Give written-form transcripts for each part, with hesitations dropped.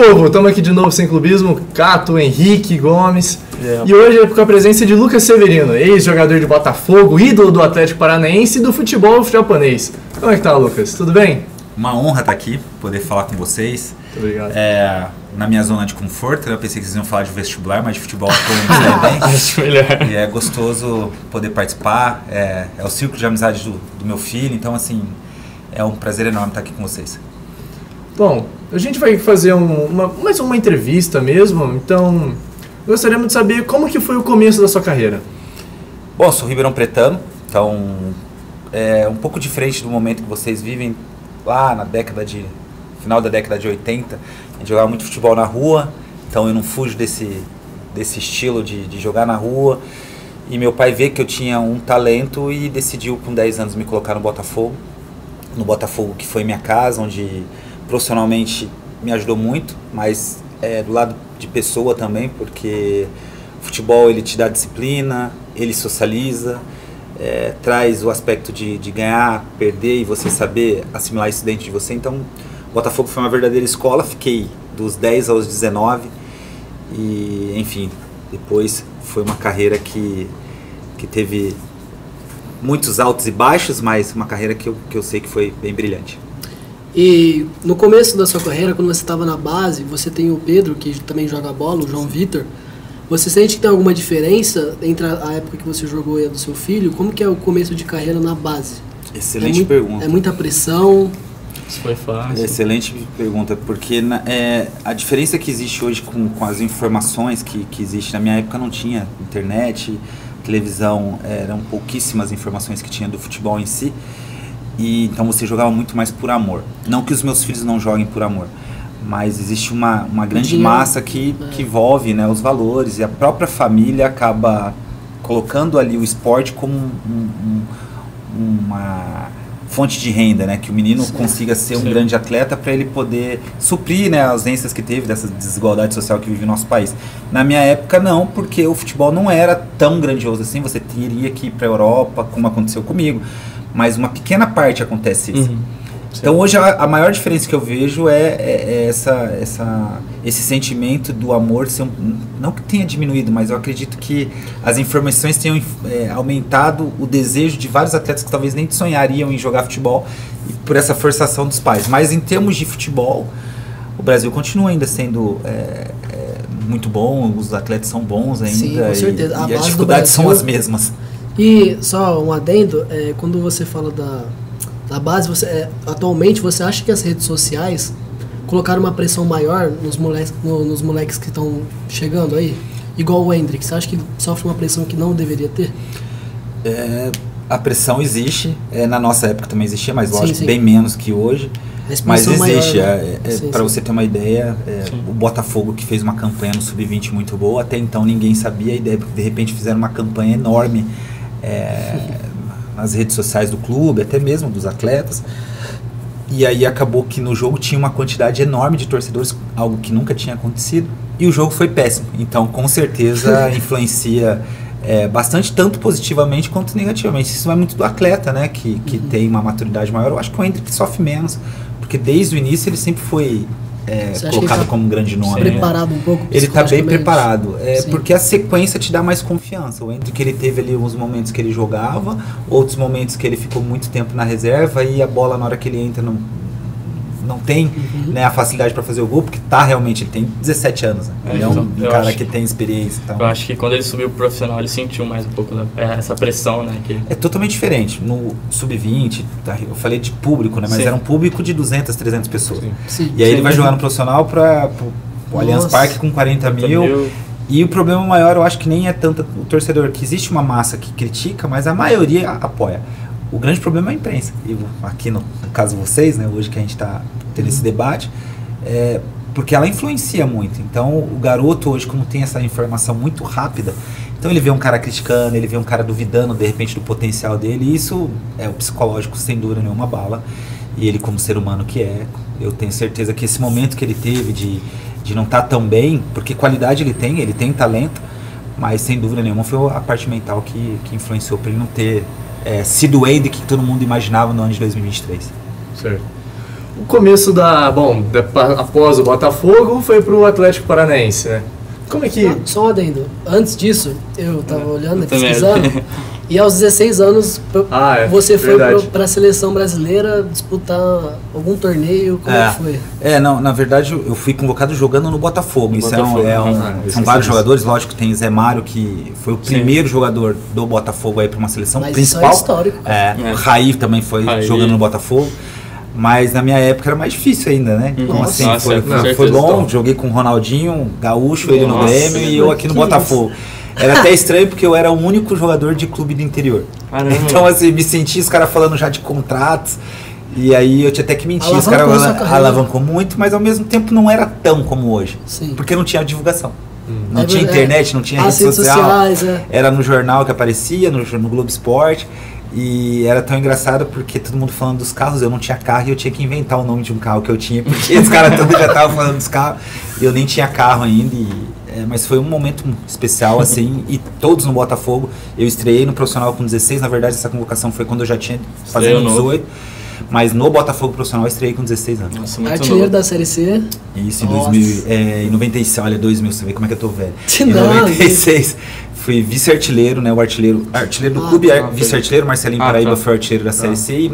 povo, estamos aqui de novo sem clubismo, Cato, Henrique, Gomes, e hoje é com a presença de Lucas Severino, ex-jogador de Botafogo, ídolo do Atlético Paranaense e do futebol japonês. Como é que tá, Lucas? Tudo bem? Uma honra estar aqui, poder falar com vocês. Muito obrigado. Na minha zona de conforto, eu pensei que vocês iam falar de vestibular, mas de futebol eu bem. Acho melhor. E é gostoso poder participar, é o círculo de amizade do meu filho, então assim, é um prazer enorme estar aqui com vocês. Bom, a gente vai fazer mais uma entrevista mesmo, então gostaríamos de saber como que foi o começo da sua carreira. Bom, eu sou ribeirão pretano, então é um pouco diferente do momento que vocês vivem lá na final da década de 80. A gente jogava muito futebol na rua, então eu não fujo desse estilo de jogar na rua. E meu pai vê que eu tinha um talento e decidiu com 10 anos me colocar no Botafogo. No Botafogo, que foi minha casa, onde profissionalmente me ajudou muito, mas do lado de pessoa também, porque o futebol ele te dá disciplina, ele socializa, traz o aspecto de ganhar, perder e você saber assimilar isso dentro de você. Então o Botafogo foi uma verdadeira escola, fiquei dos 10 aos 19 e enfim, depois foi uma carreira que teve muitos altos e baixos, mas uma carreira que eu sei que foi bem brilhante. E no começo da sua carreira, quando você estava na base, você tem o Pedro, que também joga bola, o João Vitor. Você sente que tem alguma diferença entre a época que você jogou e a do seu filho? Como que é o começo de carreira na base? Excelente pergunta. É muita pressão? Isso foi fácil. Excelente pergunta, porque a diferença que existe hoje com as informações que existe, na minha época não tinha internet, televisão, eram pouquíssimas informações que tinha do futebol em si. E então você jogava muito mais por amor. Não que os meus filhos não joguem por amor, mas existe uma grande massa que envolve, né, os valores, e a própria família acaba colocando ali o esporte como uma fonte de renda, né, que o menino consiga ser um grande atleta para ele poder suprir, né, as ausências que teve dessa desigualdade social que vive o nosso país. Na minha época não, porque o futebol não era tão grandioso assim, você teria que ir para a Europa, como aconteceu comigo. Mas uma pequena parte acontece isso. Então hoje a maior diferença que eu vejo é esse sentimento do amor, não que tenha diminuído, mas eu acredito que as informações tenham aumentado o desejo de vários atletas que talvez nem sonhariam em jogar futebol e por essa forçação dos pais. Mas em termos de futebol, o Brasil continua ainda sendo muito bom, os atletas são bons ainda. Sim, com certeza. E as dificuldades são as mesmas. E só um adendo, quando você fala da base, atualmente você acha que as redes sociais colocaram uma pressão maior nos moleques que estão chegando aí? Igual o Hendrick, você acha que sofre uma pressão que não deveria ter? A pressão existe, na nossa época também existia, mas lógico, sim. bem menos que hoje. Mas existe, para você ter uma ideia, o Botafogo que fez uma campanha no Sub-20 muito boa, até então ninguém sabia a ideia, porque de repente fizeram uma campanha enorme nas redes sociais do clube, até mesmo dos atletas, e aí acabou que no jogo tinha uma quantidade enorme de torcedores, algo que nunca tinha acontecido, e o jogo foi péssimo, então com certeza influencia bastante, tanto positivamente quanto negativamente. Isso vai muito do atleta, né, que tem uma maturidade maior. Eu acho que o Hendrick sofre menos, porque desde o início ele sempre foi colocado como um grande nome. Preparado um pouco. Ele está bem preparado, porque a sequência te dá mais confiança. O Hendrick, ele teve ali uns momentos que ele jogava, outros momentos que ele ficou muito tempo na reserva e a bola na hora que ele entra não tem né, a facilidade para fazer o gol, porque realmente, ele tem 17 anos, né? Ele é um cara que tem experiência. Então. Eu acho que quando ele subiu pro profissional, ele sentiu mais um pouco essa pressão, né? É totalmente diferente. No Sub-20, eu falei de público, né? Mas era um público de 200, 300 pessoas. Sim. E aí ele vai jogar no profissional para o Allianz Parque com 40 mil. E o problema maior, eu acho que nem é tanto o torcedor, que existe uma massa que critica, mas a maioria apoia. O grande problema é a imprensa. E aqui no caso vocês, né, hoje que a gente está tendo esse debate, porque ela influencia muito. Então o garoto hoje, como tem essa informação muito rápida, então ele vê um cara criticando, ele vê um cara duvidando de repente do potencial dele, e isso o psicológico sem dúvida nenhuma bala. E ele, como ser humano que eu tenho certeza que esse momento que ele teve de não estar tão bem, porque qualidade ele tem talento, mas sem dúvida nenhuma foi a parte mental que influenciou para ele não ter sido o Hendrick que todo mundo imaginava no ano de 2023. Certo. o começo após o Botafogo foi pro Atlético Paranaense, né? Como é que... Só um adendo. Antes disso, eu tava olhando, pesquisando, e aos 16 anos você foi para a seleção brasileira disputar algum torneio, como foi? Não, na verdade eu fui convocado jogando no Botafogo. São vários jogadores, lógico que tem Zé Mário, que foi o primeiro jogador do Botafogo aí para uma seleção principal. Isso é histórico. O Raí também foi jogando no Botafogo. Mas na minha época era mais difícil ainda, né? Então assim, foi bom, joguei com o Ronaldinho, Gaúcho, ele no Grêmio e eu aqui no Botafogo. Era até estranho porque eu era o único jogador de clube do interior. Caramba. Então assim, me senti os caras falando já de contratos. E aí eu tinha até que mentir, os caras alavancou muito, mas ao mesmo tempo não era tão como hoje. Sim. Porque não tinha divulgação. Não tinha internet, não tinha rede social. Sociais, Era no jornal que aparecia, no Globo Esporte. E era tão engraçado porque todo mundo falando dos carros, eu não tinha carro e eu tinha que inventar o nome de um carro que eu tinha, porque os caras todos já estavam falando dos carros e eu nem tinha carro ainda. Mas foi um momento especial, assim, e todos no Botafogo. Eu estreiei no profissional com 16, na verdade essa convocação foi quando eu já tinha fazendo 18. Mas no Botafogo profissional eu estreiei com 16 anos. Nossa, artilheiro da Série C. Isso, em 96, olha, 2000, você vê como é que eu tô velho. Em 96, fui vice-artilheiro, né, o artilheiro do clube, vice-artilheiro, Marcelinho Paraíba foi artilheiro da Série C, e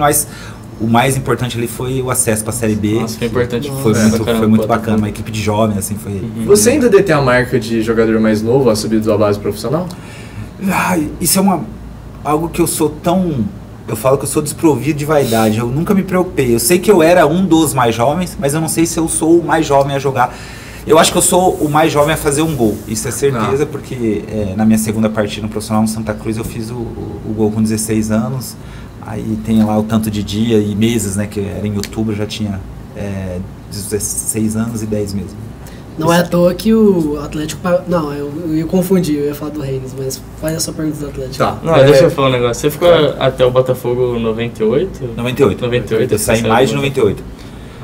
o mais importante ali foi o acesso para a Série B. Nossa, foi importante. Foi muito bacana, uma equipe de jovens, assim, foi... Você ainda detém a marca de jogador mais novo a subir da base profissional? Isso é algo que eu sou tão... Eu falo que eu sou desprovido de vaidade, eu nunca me preocupei. Eu sei que eu era um dos mais jovens, mas eu não sei se eu sou o mais jovem a jogar. Eu acho que eu sou o mais jovem a fazer um gol, isso é certeza, porque na minha segunda partida no profissional no Santa Cruz eu fiz o gol com 16 anos. Aí tem lá o tanto de dia e meses, né, que era em outubro, eu já tinha 16 anos e 10 meses. Não é à toa que o Atlético... Não, eu ia confundir, eu ia falar do Rennes, mas faz a sua pergunta do Atlético. Tá. Não, deixa eu falar um negócio. Você ficou até o Botafogo 98? 98. Eu saí em maio de 98.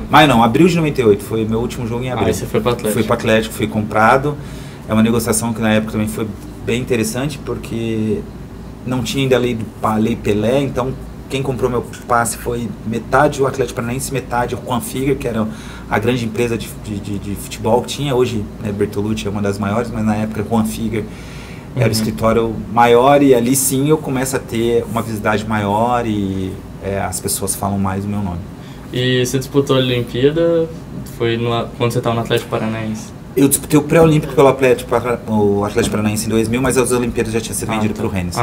Mas não, abril de 98, foi meu último jogo em abril. Aí você foi para o Atlético. Fui para o Atlético, fui comprado. É uma negociação que na época também foi bem interessante, porque não tinha ainda a lei Pelé, então quem comprou meu passe foi metade o Atlético Paranaense, metade o Juan Figuer, que era a grande empresa de futebol que tinha. Hoje, né, Bertolucci é uma das maiores, mas na época Juan Figuer era o escritório maior, e ali sim eu começo a ter uma visibilidade maior e as pessoas falam mais o meu nome. E você disputou a Olimpíada, foi quando você estava no Atlético Paranaense? Eu disputei o pré-olímpico pelo Atlético Paranaense em 2000, mas as Olimpíadas já tinha sido vendido para o Rennes.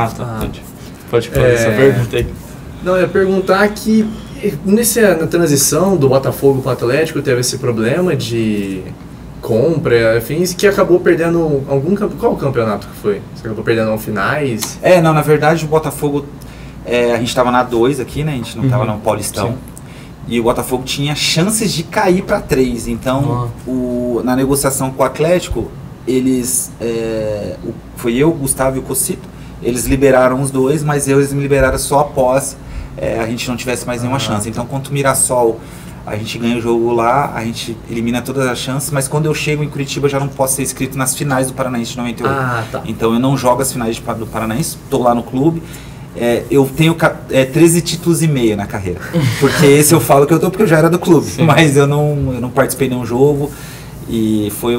Pode fazer essa pergunta aí. Não, eu ia perguntar que na transição do Botafogo para o Atlético teve esse problema de compra, afins, que acabou perdendo qual campeonato que foi? Você acabou perdendo finais? Não, na verdade o Botafogo, a gente estava na 2 aqui, né? A gente não estava no Paulistão. Sim. E o Botafogo tinha chances de cair para 3. Então, na negociação com o Atlético, foi eu, o Gustavo e o Cocito. Eles liberaram os dois, mas eles me liberaram só após a gente não tivesse mais nenhuma chance. Então, contra o Mirassol, a gente ganha o jogo lá, a gente elimina todas as chances, mas quando eu chego em Curitiba, eu já não posso ser inscrito nas finais do Paranaense de 98. Então, eu não jogo as finais do Paranaense, estou lá no clube. Eu tenho 13 títulos e meio na carreira, porque esse eu falo que eu tô porque eu já era do clube. Sim. Mas eu não participei de nenhum jogo, e foi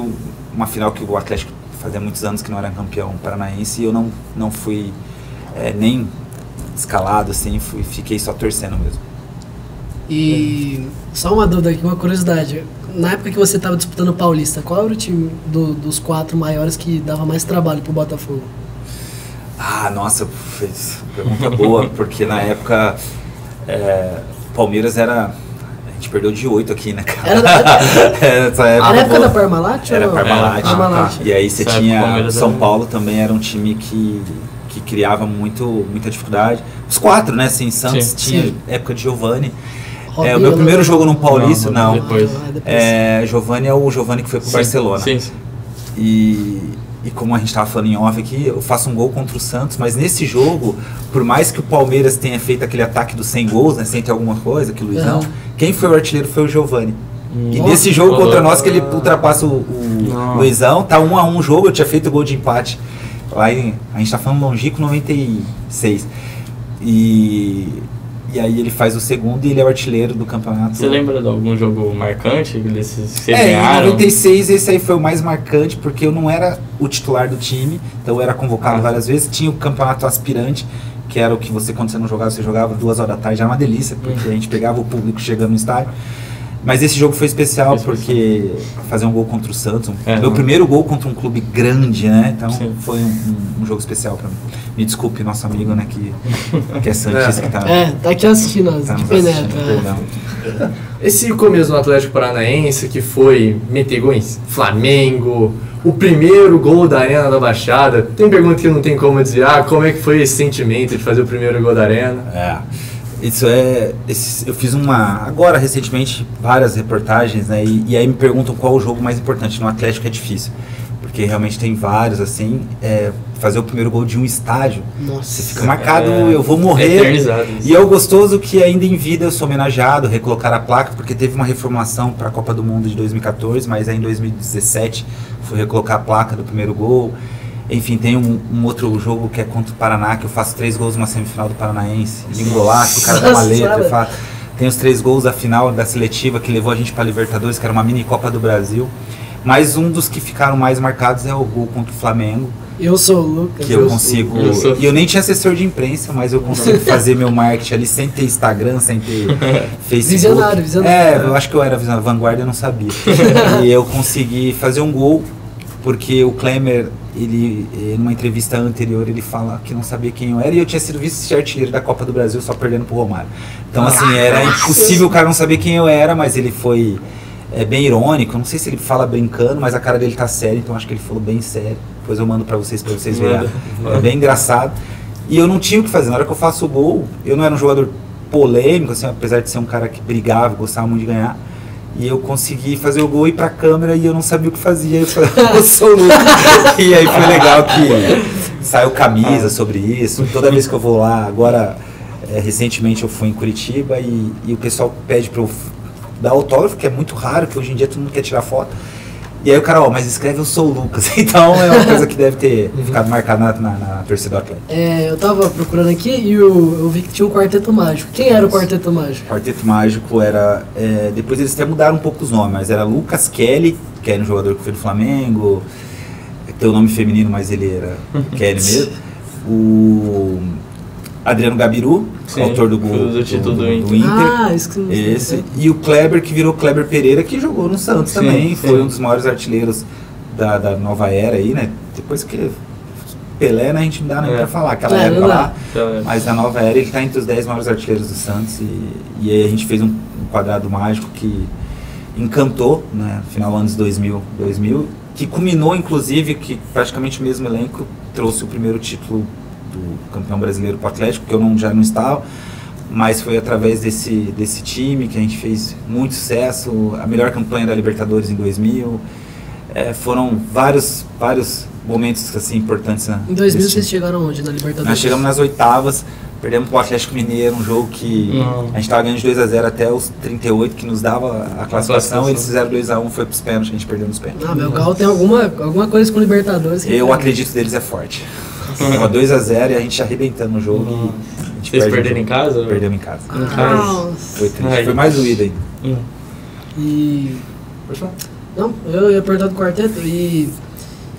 uma final que o Atlético fazia muitos anos que não era campeão paranaense, e eu não fui nem escalado, assim, fiquei só torcendo mesmo. E só uma dúvida aqui, uma curiosidade, na época que você estava disputando o Paulista, qual era o time dos 4 maiores que dava mais trabalho pro Botafogo? Nossa, pergunta boa, porque na época Palmeiras a gente perdeu de 8 aqui, né, cara? Era a época da Parmalat? Era Parmalat. E aí você tinha São Paulo também, era um time que criava muita dificuldade. Os 4, né, assim, Santos tinha época de Giovani. O meu primeiro jogo no Paulista, depois. Giovani é o Giovani que foi pro Barcelona. Sim. E como a gente estava falando em off aqui, eu faço um gol contra o Santos, mas nesse jogo, por mais que o Palmeiras tenha feito aquele ataque dos 100 gols, né, sem ter alguma coisa, que o Luizão, quem foi o artilheiro foi o Giovani. E nesse jogo contra nós, que ele ultrapassa o Luizão, tá 1-1 o jogo, eu tinha feito o gol de empate. Lá a gente tá falando longínquo 96. E E aí ele faz o segundo e ele é o artilheiro do campeonato. Você lembra de algum jogo marcante desses que você Em ganharam? 96 esse aí foi o mais marcante, porque eu não era o titular do time, então eu era convocado várias vezes. Tinha o campeonato aspirante, que era o que você, quando você não jogava, você jogava 2 horas da tarde, era uma delícia, porque a gente pegava o público chegando no estádio. Mas esse jogo foi especial porque fazer um gol contra o Santos, meu primeiro gol contra um clube grande, né? Então foi um jogo especial pra mim. Me desculpe, nosso amigo, né, que é santista, que tá aqui assistindo nós, tá que nos penetra. assistindo, perdão. Esse começo no Atlético Paranaense, que foi meter gol em Flamengo, o primeiro gol da Arena da Baixada, tem pergunta que não tem como desviar, como é que foi esse sentimento de fazer o primeiro gol da Arena? Isso eu fiz agora recentemente várias reportagens, né, e aí me perguntam qual o jogo mais importante. No Atlético é difícil, porque realmente tem vários, assim, fazer o primeiro gol de um estádio, Nossa, você fica marcado, eu vou morrer, eternizado. e é o gostoso que ainda em vida eu sou homenageado, recolocar a placa, porque teve uma reformulação para a Copa do Mundo de 2014, mas aí em 2017 fui recolocar a placa do primeiro gol. Enfim, tem um outro jogo que é contra o Paraná, que eu faço 3 gols numa semifinal do Paranaense, de golaço, o cara dá uma letra, eu faço. Tem os 3 gols da final da seletiva que levou a gente para Libertadores, que era uma mini Copa do Brasil. Mas um dos que ficaram mais marcados é o gol contra o Flamengo. Eu sou o Lucas. Que eu consigo. E eu nem tinha assessor de imprensa, mas eu consigo fazer meu marketing ali sem ter Instagram, sem ter Facebook. Visionário. Eu acho que eu era vanguarda, eu não sabia. E eu consegui fazer um gol, porque o Klemer, ele, numa entrevista anterior, ele fala que não sabia quem eu era, e eu tinha sido vice-artilheiro da Copa do Brasil, só perdendo pro Romário. Então, assim, era impossível o cara não saber quem eu era, mas ele foi bem irônico. Não sei se ele fala brincando, mas a cara dele tá séria, então acho que ele falou bem sério. Depois eu mando pra vocês verem. É bem engraçado. E eu não tinha o que fazer. Na hora que eu faço o gol, eu não era um jogador polêmico, assim, apesar de ser um cara que brigava, gostava muito de ganhar. E eu consegui fazer o gol e ir pra câmera e eu não sabia o que fazia. Eu falei, eu sou o Lucas. E aí foi legal que saiu camisa sobre isso. Toda vez que eu vou lá, agora, recentemente eu fui em Curitiba e o pessoal pede pra eu dar autógrafo, que é muito raro, que hoje em dia todo mundo quer tirar foto. E aí o cara, mas escreve eu sou o Lucas. Então é uma coisa que deve ter ficado marcada na torcida do Atlético. Eu tava procurando aqui e eu vi que tinha um Quarteto Mágico. Quem era o Quarteto Mágico? O Quarteto Mágico era... depois eles até mudaram um pouco os nomes, mas era Lucas Kelly, que era um jogador que foi do Flamengo, tem o nome feminino, mas ele era Kelly mesmo. O Adriano Gabiru, autor do gol do título do Inter. Isso que esse. E o Kleber, que virou Kleber Pereira, que jogou no Santos também. Foi um dos maiores artilheiros da nova era aí, né? Depois que Pelé, né, a gente não dá nem pra falar, aquela época lá. Mas na nova era ele tá entre os 10 maiores artilheiros do Santos. E aí a gente fez um quadrado mágico que encantou, né? Final dos anos 2000, que culminou, inclusive, que praticamente o mesmo elenco trouxe o primeiro título do campeão brasileiro para o Atlético, que eu já não estava, mas foi através desse time que a gente fez muito sucesso, a melhor campanha da Libertadores em 2000, foram vários momentos assim importantes. Em 2000 vocês chegaram onde na Libertadores? Nós chegamos nas oitavas, perdemos para o Atlético Mineiro, um jogo que a gente estava ganhando de 2-0 até os 38, que nos dava a classificação, eles fizeram 2-1, foi para os pênaltis, a gente perdeu nos pênaltis. Meu Galo tem alguma coisa com Libertadores. Eu acredito deles é forte. Tava 2-0 e a gente arrebentando no jogo. Vocês perderam em casa? Perdemos em casa. Foi triste. Ai. Foi mais doído ainda. E... Não, eu ia perguntar do quarteto. E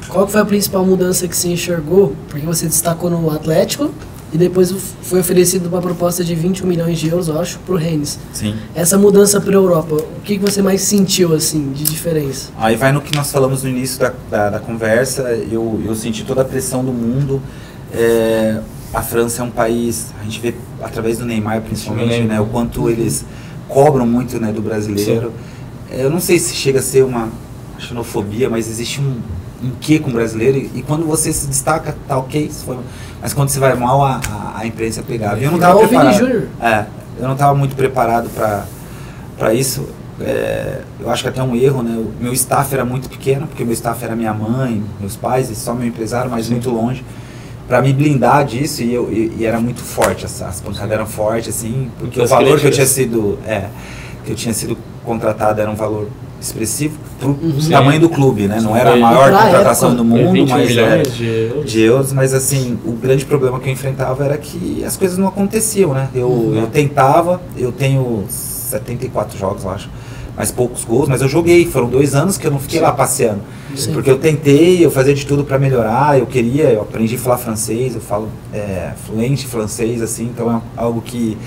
qual que foi a principal mudança que você enxergou? Porque você destacou no Atlético e depois foi oferecido uma proposta de 21 milhões de euros, eu acho, pro Rennes. Sim. Essa mudança para a Europa, o que você mais sentiu, assim, de diferença? Aí vai no que nós falamos no início da conversa. Eu senti toda a pressão do mundo. A França é um país, a gente vê através do Neymar principalmente, né, o quanto eles cobram muito, né, do brasileiro. Eu não sei se chega a ser uma xenofobia, mas existe um quê com o brasileiro, e quando você se destaca, tá ok, mas quando você vai mal, a imprensa pegava. E eu não estava preparado. Eu não estava muito preparado para isso. Eu acho que até um erro, né? O meu staff era muito pequeno, porque o meu staff era minha mãe, meus pais, e só meu empresário, mas muito longe. Para me blindar disso, e era muito forte, as pancadas eram fortes, assim, porque o valor que eu tinha sido contratado era um valor expressivo pro tamanho do clube, né? Não era a maior Pra contratação época, do mundo, 21 mas milhões de euros, mas assim, o grande problema que eu enfrentava era que as coisas não aconteciam, né? Eu tentava, eu tenho 74 jogos, eu acho, mas poucos gols, mas eu joguei, foram 2 anos que eu não fiquei lá passeando, porque eu tentei, eu fazia de tudo para melhorar, eu aprendi a falar francês, eu falo fluente francês, assim, então é algo que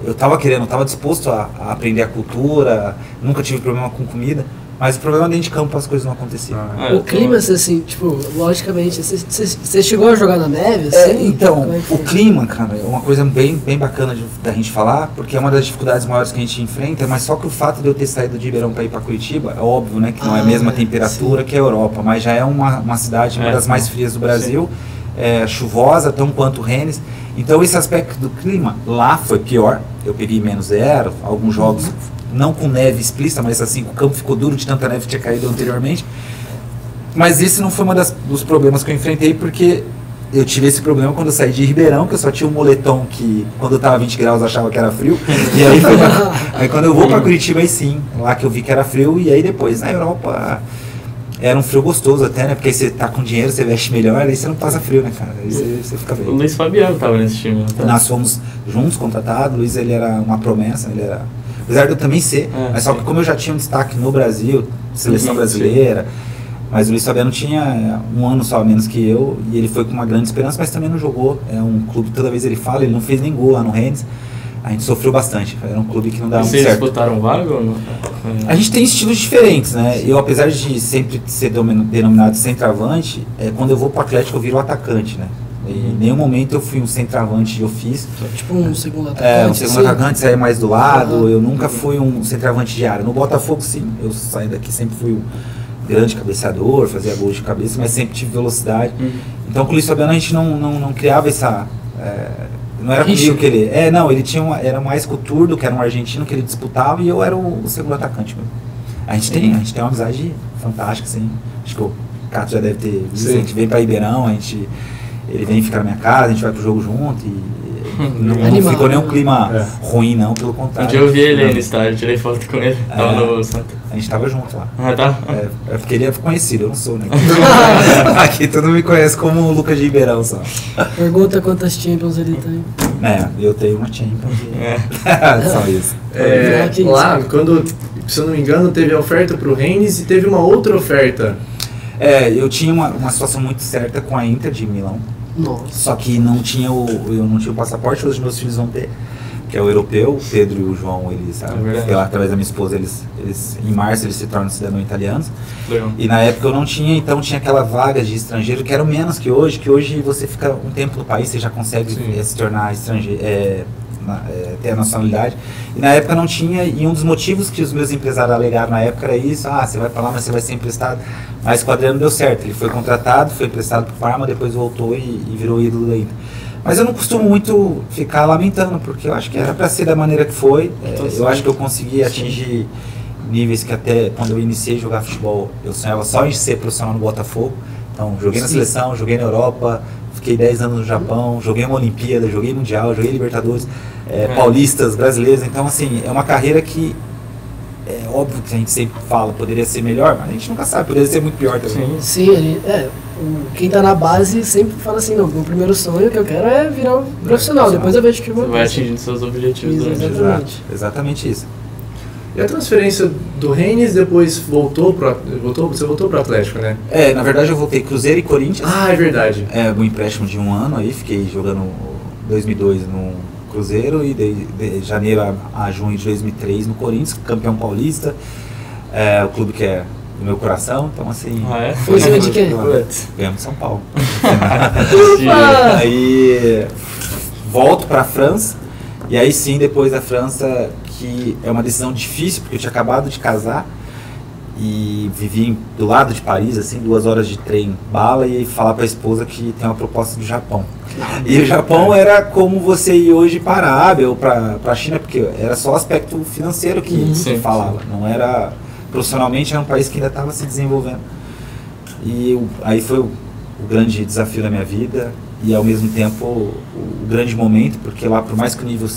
eu estava disposto a aprender a cultura, nunca tive problema com comida, mas o problema dentro de campo as coisas não aconteciam. O clima, assim, tipo, logicamente, você chegou a jogar na neve, assim? Então, Como é que foi? o clima, cara, é uma coisa bem bacana da gente falar, porque é uma das dificuldades maiores que a gente enfrenta, mas só que o fato de eu ter saído de Ribeirão para ir para Curitiba, é óbvio, né, que não é a mesma temperatura que a Europa, mas já é uma cidade, uma das mais frias do Brasil, chuvosa, tão quanto Rennes. Então esse aspecto do clima lá foi pior, eu peguei -0, alguns jogos não com neve explícita, mas assim, o campo ficou duro de tanta neve que tinha caído anteriormente. Mas esse não foi um dos problemas que eu enfrentei, porque eu tive esse problema quando eu saí de Ribeirão, que eu só tinha um moletom que quando eu tava 20 graus eu achava que era frio, e aí, aí quando eu vou para Curitiba, aí sim, lá que eu vi que era frio, e aí depois na Europa era um frio gostoso até, né? Porque aí você tá com dinheiro, você veste melhor, aí você não passa frio, né, cara? Aí você fica bem. O Luiz Fabiano tava nesse time, tá? Nós fomos juntos contratados, o Luiz ele era uma promessa, ele era... Apesar de eu também ser, mas só que como eu já tinha um destaque no Brasil, seleção brasileira, mas o Luiz Fabiano tinha 1 ano só a menos que eu, e ele foi com uma grande esperança, mas também não jogou. É um clube, toda vez ele fala, ele não fez nem gol lá no Rennes. A gente sofreu bastante, era um clube que não dava muito certo. Vocês disputaram vaga ou não? A gente tem estilos diferentes, né? Eu, apesar de sempre ser denominado centroavante, quando eu vou pro Atlético eu viro atacante, né? Em nenhum momento eu fui um centroavante de ofício. Tipo um segundo atacante. Um segundo atacante, sair mais do lado. Eu nunca fui um centroavante de área. No Botafogo, sim. Eu saí daqui, sempre fui um grande cabeceador, fazia gols de cabeça, mas sempre tive velocidade. Então com o Luiz Fabiano a gente não criava essa... não era comigo que ele... não, ele tinha era mais com o Turdo, que era um argentino que ele disputava, e eu era o segundo atacante mesmo. A gente tem uma amizade fantástica, assim. Acho que o Cato já deve ter visto. A gente vem pra Ribeirão, ele vem ficar na minha casa, a gente vai pro jogo junto e não ficou nenhum clima ruim, não, pelo contrário. Um dia eu vi ele aí no estádio, tirei foto com ele, tava no Santa. A gente tava junto lá. Ah, tá? É porque ele é conhecido, eu não sou, né? Aqui todo mundo me conhece como o Lucas de Ribeirão, só. Pergunta quantas Champions ele tem. Eu tenho uma Champions. Só isso. Lá, quando, se eu não me engano, teve a oferta pro Rennes e teve uma outra oferta. Eu tinha uma situação muito certa com a Inter de Milão. Nossa. Só que eu não tinha o passaporte, os meus filhos vão ter, que é o europeu. O Pedro e o João, eles, através da minha esposa, eles em março eles se tornam cidadãos italianos. Legal. E na época eu não tinha, então tinha aquela vaga de estrangeiro que era menos que hoje você fica um tempo no país, você já consegue se tornar estrangeiro, ter a nacionalidade. E na época não tinha, e um dos motivos que os meus empresários alegaram na época era isso: você vai pra lá, mas você vai ser emprestado. Mas o Adriano deu certo, ele foi contratado, foi emprestado pro Parma, depois voltou e virou ídolo da Inter. Mas eu não costumo muito ficar lamentando, porque eu acho que era para ser da maneira que foi. Eu acho que eu consegui atingir níveis que até quando eu iniciei a jogar futebol, eu sonhava só em ser profissional no Botafogo. Então, joguei na seleção, joguei na Europa, fiquei 10 anos no Japão, joguei uma Olimpíada, joguei Mundial, joguei Libertadores, paulistas, brasileiros. Então, assim, é uma carreira que é óbvio que a gente sempre fala, poderia ser melhor, mas a gente nunca sabe, poderia ser muito pior também. Sim, quem tá na base sempre fala assim: não, meu primeiro sonho que eu quero é virar um profissional, depois eu vejo que você vai atingindo seus objetivos durante o jogo. Exatamente isso. E a transferência do Rennes depois você voltou pro Atlético, né? Na verdade eu voltei Cruzeiro e Corinthians. É verdade. Um empréstimo de 1 ano aí, fiquei jogando 2002 no Cruzeiro e de janeiro a junho de 2003 no Corinthians, campeão paulista, o clube que é do meu coração, então assim... Foi cima de quem? Ganhamos São Paulo. Aí volto para a França, e aí sim, depois da França, que é uma decisão difícil, porque eu tinha acabado de casar e vivi do lado de Paris, assim, 2 horas de trem bala, e falar para a esposa que tem uma proposta do Japão. E o Japão era como você ir hoje para a Arábia ou para a China, porque era só o aspecto financeiro que se falava, não era... Profissionalmente era um país que ainda estava se desenvolvendo. E aí foi o grande desafio da minha vida e ao mesmo tempo o grande momento, porque lá, por mais que o nível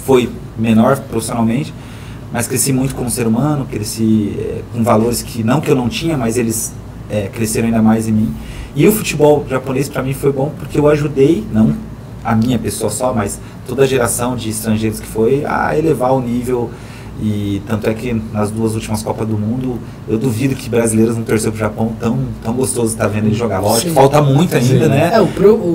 foi menor profissionalmente, mas cresci muito como ser humano, cresci com valores que eu não tinha, mas eles cresceram ainda mais em mim. E o futebol japonês para mim foi bom porque eu ajudei, não a minha pessoa só, mas toda a geração de estrangeiros que foi a elevar o nível. E tanto é que nas 2 últimas Copas do Mundo, eu duvido que brasileiros não torceram pro Japão tão gostoso estar vendo ele jogar. Lógico que falta muito ainda, né? O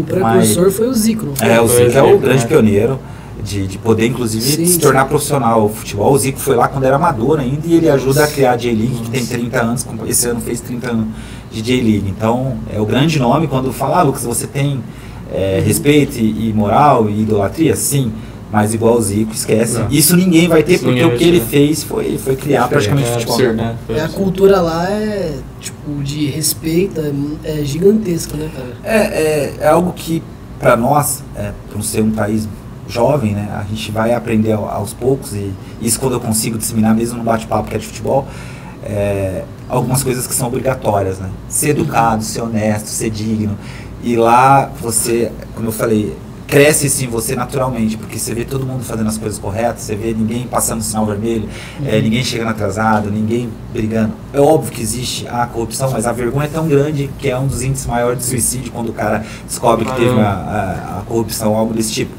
precursor foi o Zico, não foi? O Zico é o grande pioneiro de poder, inclusive, se tornar profissional. O futebol, o Zico foi lá quando era amador ainda e ele ajuda a criar a J-League, que tem 30 anos, esse ano fez 30 anos de J-League. Então, é o grande nome quando fala, Lucas, você tem respeito e moral e idolatria? Sim. Mas igual o Zico, esquece. Não. Isso ninguém vai ter, porque o que ele fez foi criar praticamente futebol. Absurdo, né? A cultura lá tipo, de respeito, é gigantesca, né, cara? É algo que, para nós, por ser um país jovem, né, a gente vai aprender aos poucos, e isso quando eu consigo disseminar, mesmo no bate-papo que é de futebol, algumas coisas que são obrigatórias, né? Ser educado, ser honesto, ser digno. E lá você, como eu falei, cresce sim você naturalmente, porque você vê todo mundo fazendo as coisas corretas, você vê ninguém passando sinal vermelho, ninguém chegando atrasado, ninguém brigando. É óbvio que existe a corrupção, mas a vergonha é tão grande que é um dos índices maiores de suicídio quando o cara descobre que teve a corrupção, algo desse tipo.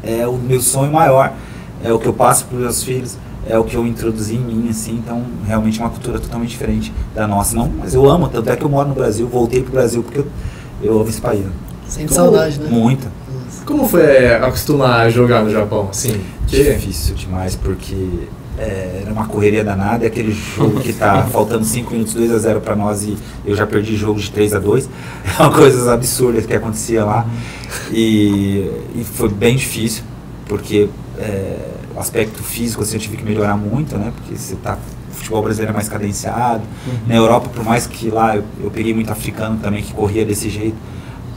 É o meu sonho maior, é o que eu passo para os meus filhos, é o que eu introduzi em mim, assim, então realmente é uma cultura totalmente diferente da nossa. Não, mas eu amo, tanto é que eu moro no Brasil, voltei pro Brasil porque eu amo esse país. Sente saudade, né? Muita. Como foi acostumar a jogar no Japão? Assim, difícil demais, porque era uma correria danada, é aquele jogo que tá faltando 5 minutos, 2-0 para nós, e eu já perdi jogo de 3-2, é uma coisa absurda que acontecia lá, e foi bem difícil, porque o aspecto físico assim, eu tive que melhorar muito, né, porque o futebol brasileiro é mais cadenciado, na Europa, por mais que lá eu peguei muito africano também que corria desse jeito,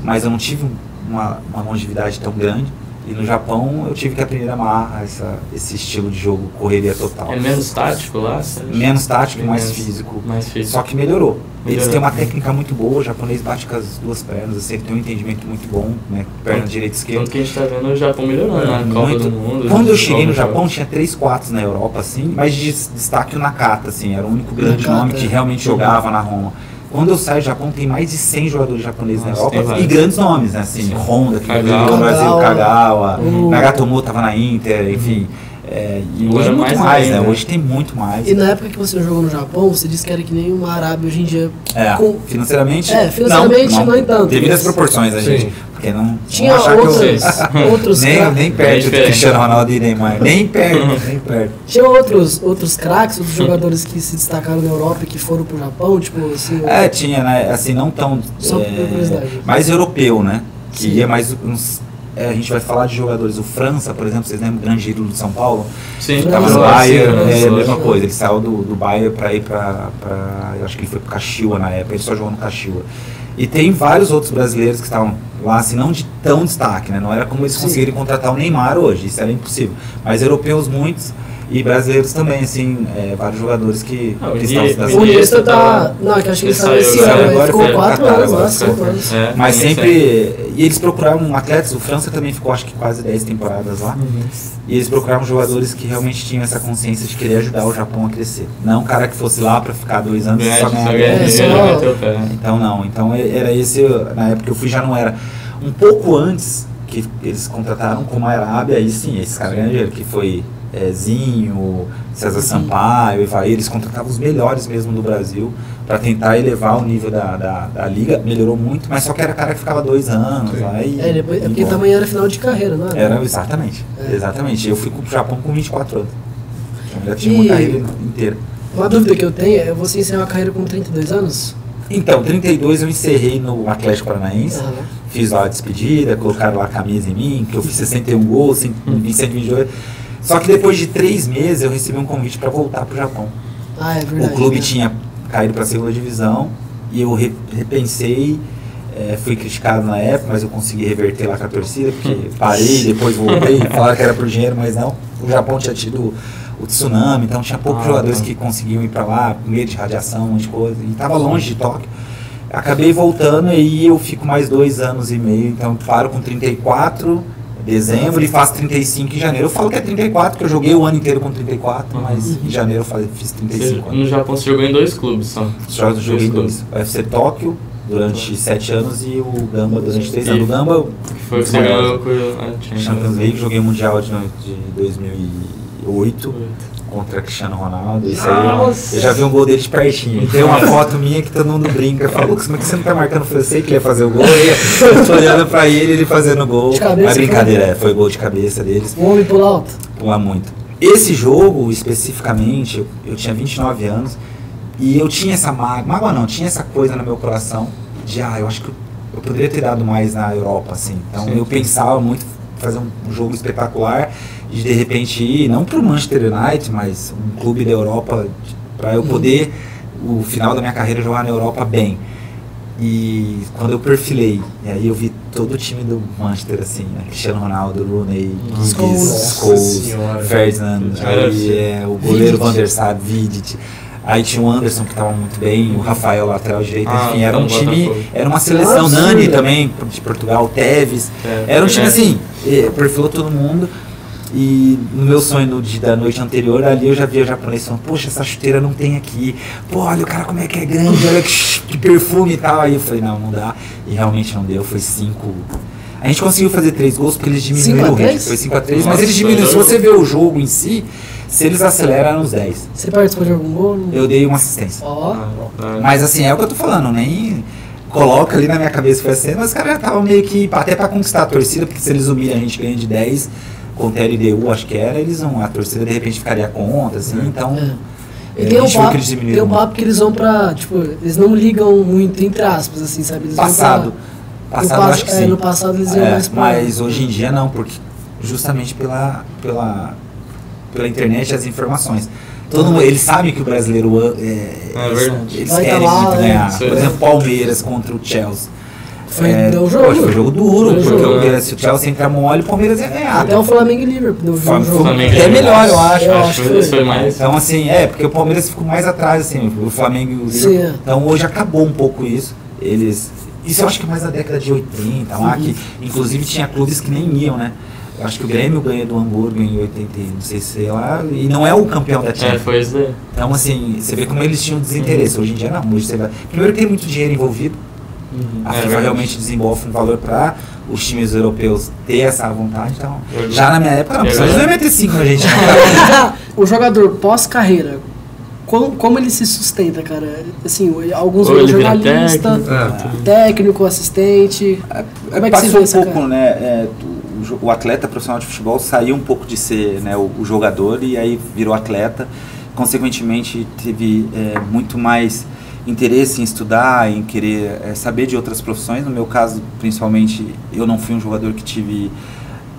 mas eu não tive uma longevidade tão grande. E no Japão eu tive que aprender a amarrar esse estilo de jogo, correria total. É menos tático lá? Menos tático, mais físico. Só que melhorou. Eles têm uma técnica muito boa, o japonês bate com as 2 pernas, assim, ele tem um entendimento muito bom, né? Perna direita e esquerda. Tanto que a gente tá vendo o Japão melhorando na Copa do Mundo. Quando eu cheguei no Japão, tinha 3 quartos na Europa, assim, mas de destaque o Nakata, assim, era o único grande nome que realmente jogava na Roma. Quando eu saio do Japão, tem mais de 100 jogadores japoneses na Europa e grandes nomes, né? Assim, Honda, que veio no Brasil, Kagawa, Nagatomo estava na Inter, enfim. E hoje é muito mais, né? Hoje tem muito mais. E na época que você jogou no Japão, você disse que era que nem uma Arábia hoje em dia. Financeiramente, não entanto. Devido às proporções, a gente. Porque não tinha achar outros nem perto do Cristiano Ronaldo e Neymar. Nem perto. Tinha outros craques, outros jogadores que se destacaram na Europa e que foram pro Japão, tipo assim. Tinha, né? Assim, não tão. Só por curiosidade. Mais europeu, né? Que ia mais uns. A gente vai falar de jogadores, o França, por exemplo, vocês lembram do grande ídolo de São Paulo? Sim, estava no Bayern, a mesma coisa, ele saiu do Bayern para ir para, eu acho que ele foi para o Kashiwa na época, ele só jogou no Kashiwa. E tem vários outros brasileiros que estavam lá, assim, não de tão destaque, né? Não era como eles conseguirem contratar o Neymar hoje, isso era impossível. Mas europeus muitos e brasileiros também, assim, vários jogadores que estão se dando. O Iniesta tá... Não, é que eu acho que ele saiu esse ano, ele ficou 4 anos lá, 5 anos. Mas sempre... E eles procuraram atletas, o França também ficou acho que quase 10 temporadas lá. E eles procuraram jogadores que realmente tinham essa consciência de querer ajudar o Japão a crescer. Não um cara que fosse lá para ficar 2 anos e só ganhar. Então não, então era esse, na época que eu fui já não era. Um pouco antes que eles contrataram como a Arábia, aí sim, esse cara ganhou dinheiro, que foi Zinho, César Sampaio, eles contratavam os melhores mesmo do Brasil para tentar elevar o nível da liga, melhorou muito, mas só que era cara que ficava 2 anos lá e porque também era final de carreira, não era? Era, exatamente. Eu fui pro Japão com 24 anos. Eu já tinha uma carreira inteira. Uma dúvida que eu tenho é, você encerrou a carreira com 32 anos? Então, 32 eu encerrei no Atlético Paranaense, fiz lá a despedida, colocaram lá a camisa em mim, que eu fiz 61 gols, 128. Só que depois de 3 meses eu recebi um convite para voltar pro Japão. É verdade. O clube tinha caído para a 2ª divisão e eu repensei, fui criticado na época, mas eu consegui reverter lá com a torcida, porque parei, depois voltei, falaram que era por dinheiro, mas não. O Japão tinha tido o tsunami, então tinha poucos jogadores que conseguiam ir para lá, com medo de radiação, um monte de coisa, e estava longe de Tóquio. Acabei voltando e aí eu fico mais 2 anos e meio, então paro com 34, dezembro e faço 35 em janeiro. Eu falo que é 34, porque eu joguei o ano inteiro com 34, mas em janeiro eu fiz 35 anos. No Japão você jogou em 2 clubes só? Eu joguei em 2. O UFC Tóquio durante 7 anos e o Gamba durante 3 anos. O Gamba foi o que você ganhou com a Champions League, joguei o Mundial de 2008 contra Cristiano Ronaldo. Isso aí, eu já vi um gol dele de pertinho. Tem uma foto minha que todo mundo brinca. Fala, Lucas, como é que você não tá marcando? Eu sei que ele ia fazer o gol. Eu tô olhando pra ele fazendo o gol. Mas brincadeira, foi gol de cabeça deles. O homem pula alto. Pula muito. Esse jogo, especificamente, eu tinha 29 anos e eu tinha essa mágoa não, tinha essa coisa no meu coração de, eu acho que eu poderia ter dado mais na Europa, assim. Então eu pensava muito fazer um jogo espetacular e de repente ir, não pro Manchester United, mas um clube da Europa, para eu poder, o final da minha carreira, jogar na Europa bem. E quando eu perfilei, e aí eu vi todo o time do Manchester, assim, né? Cristiano Ronaldo, Rooney, Scholes, Ferdinand, aí, o goleiro Van der Sar, Vidic. Aí tinha o Anderson que estava muito bem, o Rafael lateral direito, enfim, era um time, era uma seleção, Nani também, de Portugal, Tevez, era um time assim, perfilou todo mundo. E no meu sonho da noite anterior, ali eu já via o japonês falando, poxa, essa chuteira não tem aqui, pô, olha o cara como é que é grande, olha que perfume e tal. Aí eu falei, não dá, e realmente não deu, foi 5. A gente conseguiu fazer 3 gols porque eles diminuíram o ritmo, foi 5-3, mas eles diminuíram, se você ver o jogo em si, se eles aceleram, eram uns 10. Você participou de algum gol? Eu dei uma assistência. Ó. Mas assim, é o que eu tô falando, nem coloca ali na minha cabeça foi assim, mas os caras já estavam meio que, até pra conquistar a torcida, porque se eles humilham a gente ganha de 10, contra a LDU, acho que era, a torcida de repente ficaria contra, assim, então... E tem um papo que eles vão pra, tipo, eles não ligam muito, entre aspas, assim, sabe? Eles passado eu acho que sim. No passado eles iam mais pra... Mas hoje em dia não, porque justamente pela internet as informações. Eles sabem que o brasileiro eles querem muito ganhar. Por exemplo, Palmeiras contra o Chelsea. Deu jogo. Foi jogo duro, porque se o Chelsea entrar mole, o Palmeiras ia ganhar. Até o Flamengo e Liverpool deu jogo. Até melhor, eu acho. Que foi mais. Então, assim, porque o Palmeiras ficou mais atrás, assim, o Flamengo e o Liverpool. Então, hoje acabou um pouco isso. Isso eu acho que é mais na década de 80, lá, que inclusive tinha clubes que nem iam, né? Eu acho que o Grêmio ganha do Hamburgo em 80, não sei se sei lá, e não é o campeão da Champions. Foi isso daí. Então, assim, você vê como eles tinham desinteresse. Hoje em dia, não. Hoje você vai... Primeiro, tem muito dinheiro envolvido. A FIFA realmente desenvolve um valor para os times europeus ter essa vontade. Então, já na minha época, não. Eles não iam meter 5 na gente. O jogador pós-carreira, como ele se sustenta, cara? Assim, alguns jornalista, técnico, assistente. Como é que se vê essa pouco, né? O atleta profissional de futebol saiu um pouco de ser, né, o jogador e aí virou atleta. Consequentemente, teve muito mais interesse em estudar, em querer saber de outras profissões. No meu caso, principalmente, eu não fui um jogador que tive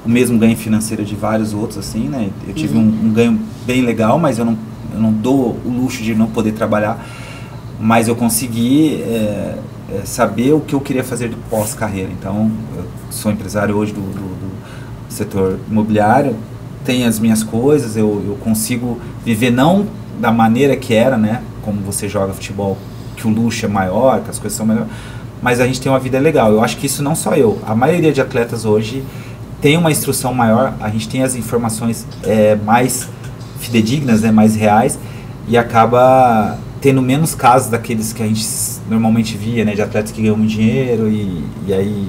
o mesmo ganho financeiro de vários outros, assim, né? Eu tive um ganho bem legal, mas eu não dou o luxo de não poder trabalhar, mas eu consegui saber o que eu queria fazer de pós-carreira. Então, eu sou empresário hoje do setor imobiliário, tenho as minhas coisas, eu consigo viver não da maneira que era, né? Como você joga futebol, que o luxo é maior, que as coisas são melhores, mas a gente tem uma vida legal. Eu acho que isso não só eu, a maioria de atletas hoje tem uma instrução maior, a gente tem as informações mais fidedignas, né, mais reais, e acaba tendo menos casos daqueles que a gente normalmente via, né, de atletas que ganham muito dinheiro e aí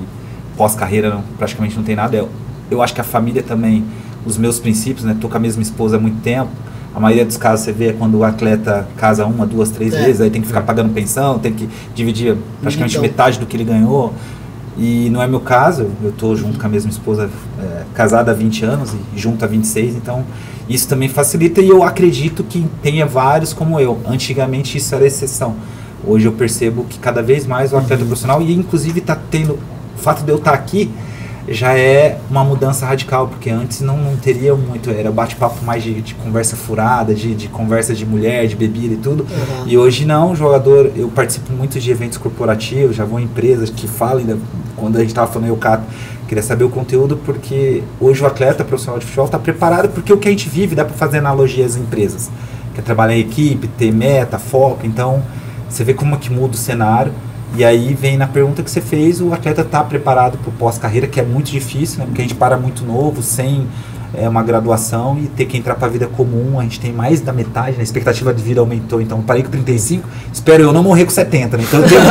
pós-carreira praticamente não tem nada. Eu acho que a família também, os meus princípios, né, tô com a mesma esposa há muito tempo. A maioria dos casos você vê quando o atleta casa 1, 2, 3 vezes, aí tem que ficar pagando pensão, tem que dividir praticamente metade do que ele ganhou. E não é meu caso, eu estou junto com a mesma esposa, casada há 20 anos e junto há 26, então isso também facilita e eu acredito que tenha vários como eu. Antigamente isso era exceção. Hoje eu percebo que cada vez mais o atleta profissional, e inclusive está tendo, o fato de eu estar aqui, já é uma mudança radical, porque antes não teria muito, era bate-papo mais de conversa furada, de conversa de mulher, de bebida e tudo, e hoje não, o jogador, eu participo muito de eventos corporativos, já vou em empresas que falam, quando a gente estava falando, eu queria saber o conteúdo, porque hoje o atleta profissional de futebol está preparado, porque o que a gente vive, dá para fazer analogia às empresas, que é trabalhar em equipe, ter meta, foco, então você vê como que muda o cenário. E aí vem na pergunta que você fez, o atleta está preparado para o pós-carreira, que é muito difícil, né? Porque a gente para muito novo, sem uma graduação, e ter que entrar para a vida comum. A gente tem mais da metade, né? A expectativa de vida aumentou, então eu parei com 35, espero eu não morrer com 70, né? Então eu tenho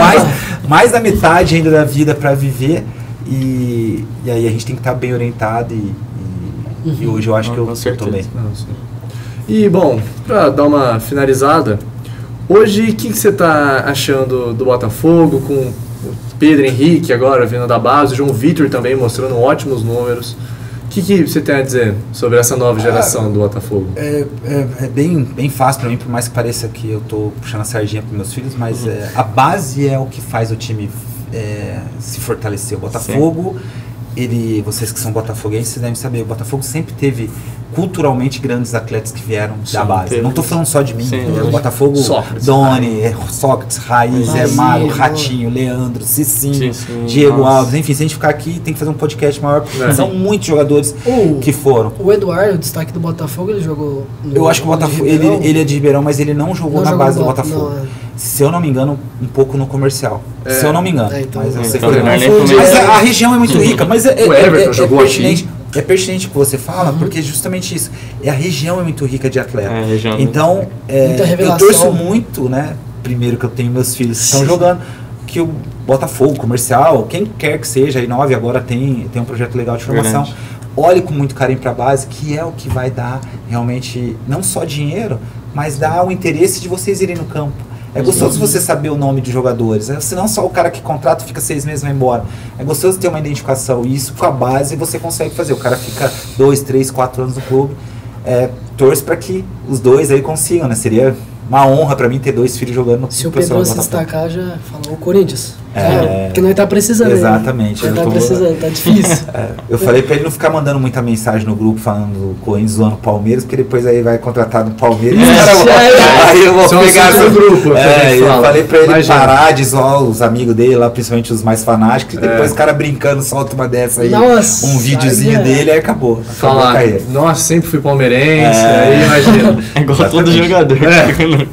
mais da metade ainda da vida para viver, e aí a gente tem que estar bem orientado, e hoje eu acho que eu estou bem. E bom, para dar uma finalizada, hoje, o que você está achando do Botafogo, com o Pedro Henrique agora vindo da base, o João Vitor também mostrando ótimos números? O que você tem a dizer sobre essa nova geração do Botafogo? É bem fácil para mim, por mais que pareça que eu estou puxando a sardinha para meus filhos, mas a base é o que faz o time se fortalecer. O Botafogo, vocês que são botafoguenses devem saber, o Botafogo sempre teve culturalmente grandes atletas que vieram da base. Não estou falando só de mim. O Botafogo, Sócrates, Doni, Sócrates, Raiz, Mário, Ratinho, Leandro, Cicinho, Diego Alves. Enfim, se a gente ficar aqui, tem que fazer um podcast maior, porque são muitos jogadores que foram. O Eduardo, o destaque do Botafogo, ele jogou eu acho que o Botafogo, ele é de Ribeirão, mas ele não jogou na base do Botafogo. Se eu não me engano, um pouco no comercial. Se eu não me engano. Mas eu sei que mas a região é muito rica, mas o Everton jogou pertinente. É pertinente o que você fala, porque é justamente isso. A região é muito rica de atleta. Então, eu torço muito, né? Primeiro que eu tenho meus filhos que estão jogando, que o Botafogo, comercial, quem quer que seja, a Inove agora tem um projeto legal de formação. Olhe com muito carinho para a base, que é o que vai dar realmente, não só dinheiro, mas dar o interesse de vocês irem no campo. É gostoso você saber o nome de jogadores, senão só o cara que contrata fica 6 meses e vai embora. É gostoso ter uma identificação, e isso com a base você consegue fazer. O cara fica 2, 3, 4 anos no clube, torce para que os dois aí consigam, né? Seria uma honra para mim ter 2 filhos jogando no Se o Pedro se destacar, já falou o Corinthians. Porque nós tá precisando. Exatamente. Nós tá precisando, tá difícil. Eu falei para ele não ficar mandando muita mensagem no grupo falando do Corinthians zoando o Palmeiras, porque depois aí vai contratar no Palmeiras. Aí eu vou pegar no grupo. Eu falei para ele parar de zoar os amigos dele lá, principalmente os mais fanáticos, e depois o cara brincando solta uma dessa aí, um videozinho dele, aí acabou a carreira. Nossa, sempre fui palmeirense, aí imagina. É igual todo jogador.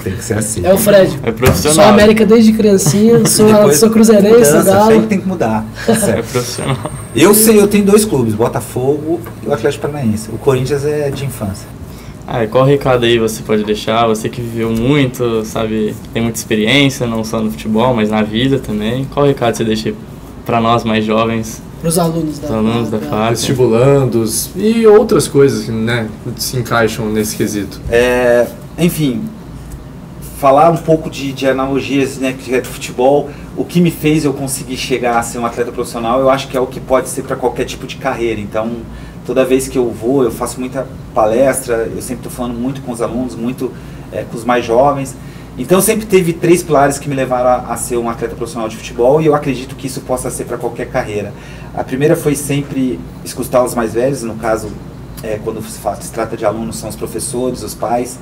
Tem que ser assim. É o Fred. É profissional. Sou América desde criancinha, sou cruzeirense, Galo. Tem que mudar. É profissional. Eu tenho 2 clubes, Botafogo e o Atlético Paranaense. O Corinthians é de infância. Qual recado aí você pode deixar? Você que viveu muito, sabe, tem muita experiência, não só no futebol, mas na vida também. Qual recado você deixa para nós mais jovens? Para os alunos da FAC. Estimulandos e outras coisas que, né, se encaixam nesse quesito. Enfim, falar um pouco de analogias, né, que é do futebol. O que me fez eu conseguir chegar a ser um atleta profissional, eu acho que é o que pode ser para qualquer tipo de carreira. Então, toda vez que eu vou, eu faço muita palestra, eu sempre estou falando muito com os alunos, muito com os mais jovens. Então, sempre teve 3 pilares que me levaram a ser um atleta profissional de futebol, e eu acredito que isso possa ser para qualquer carreira. A primeira foi sempre escutar os mais velhos, no caso, quando se trata de alunos, são os professores, os pais.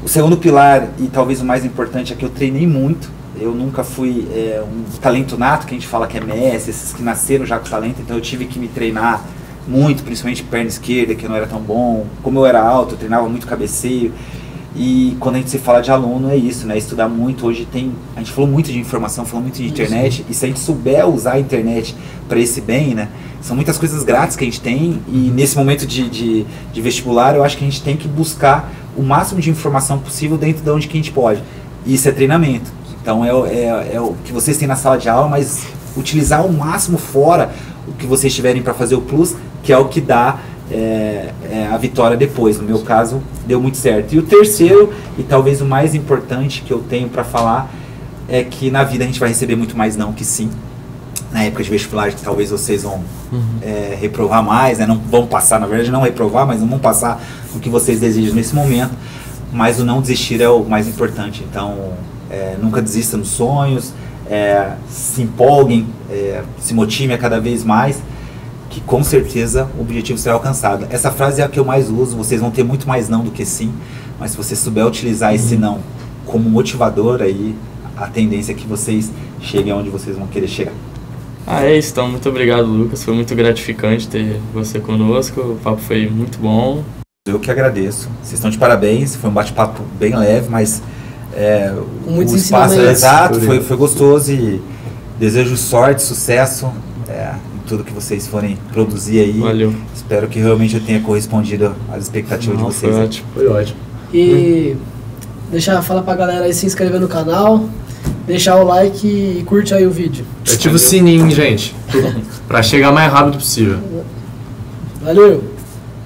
O segundo pilar, e talvez o mais importante, é que eu treinei muito. Eu nunca fui um talento nato, que a gente fala que é Messi, esses que nasceram já com talento, então eu tive que me treinar muito, principalmente perna esquerda, que não era tão bom. Como eu era alto, eu treinava muito cabeceio. E quando a gente se fala de aluno, é isso, né? Estudar muito. Hoje a gente falou muito de informação, falou muito de internet, e se a gente souber usar a internet para esse bem, né? São muitas coisas grátis que a gente tem, e nesse momento de vestibular, eu acho que a gente tem que buscar o máximo de informação possível dentro de onde que a gente pode. E isso é treinamento. Então é o que vocês têm na sala de aula, mas utilizar o máximo fora o que vocês tiverem para fazer o plus, que é o que dá a vitória depois. No meu caso, deu muito certo. E o terceiro, e talvez o mais importante que eu tenho para falar, é que na vida a gente vai receber muito mais não que sim. Na época de vestibular, que talvez vocês vão reprovar mais, né? Não vão passar, na verdade não reprovar, mas não vão passar o que vocês desejam nesse momento. Mas o não desistir é o mais importante. Então, nunca desista nos sonhos, se empolguem, se motivem a cada vez mais, que com certeza o objetivo será alcançado. Essa frase é a que eu mais uso. Vocês vão ter muito mais não do que sim, mas se você souber utilizar esse não como motivador, aí a tendência é que vocês cheguem onde vocês vão querer chegar. É isso, então muito obrigado, Lucas, foi muito gratificante ter você conosco, o papo foi muito bom. Eu que agradeço, vocês estão de parabéns, foi um bate-papo bem leve, mas o espaço exato, foi gostoso e desejo sorte, sucesso em tudo que vocês forem produzir aí. Valeu. Espero que realmente eu tenha correspondido às expectativas de vocês. Foi ótimo. Foi ótimo. E falar pra galera aí se inscrever no canal, deixar o like e curte aí o vídeo. Ativa o sininho, gente, pra chegar mais rápido possível. Valeu!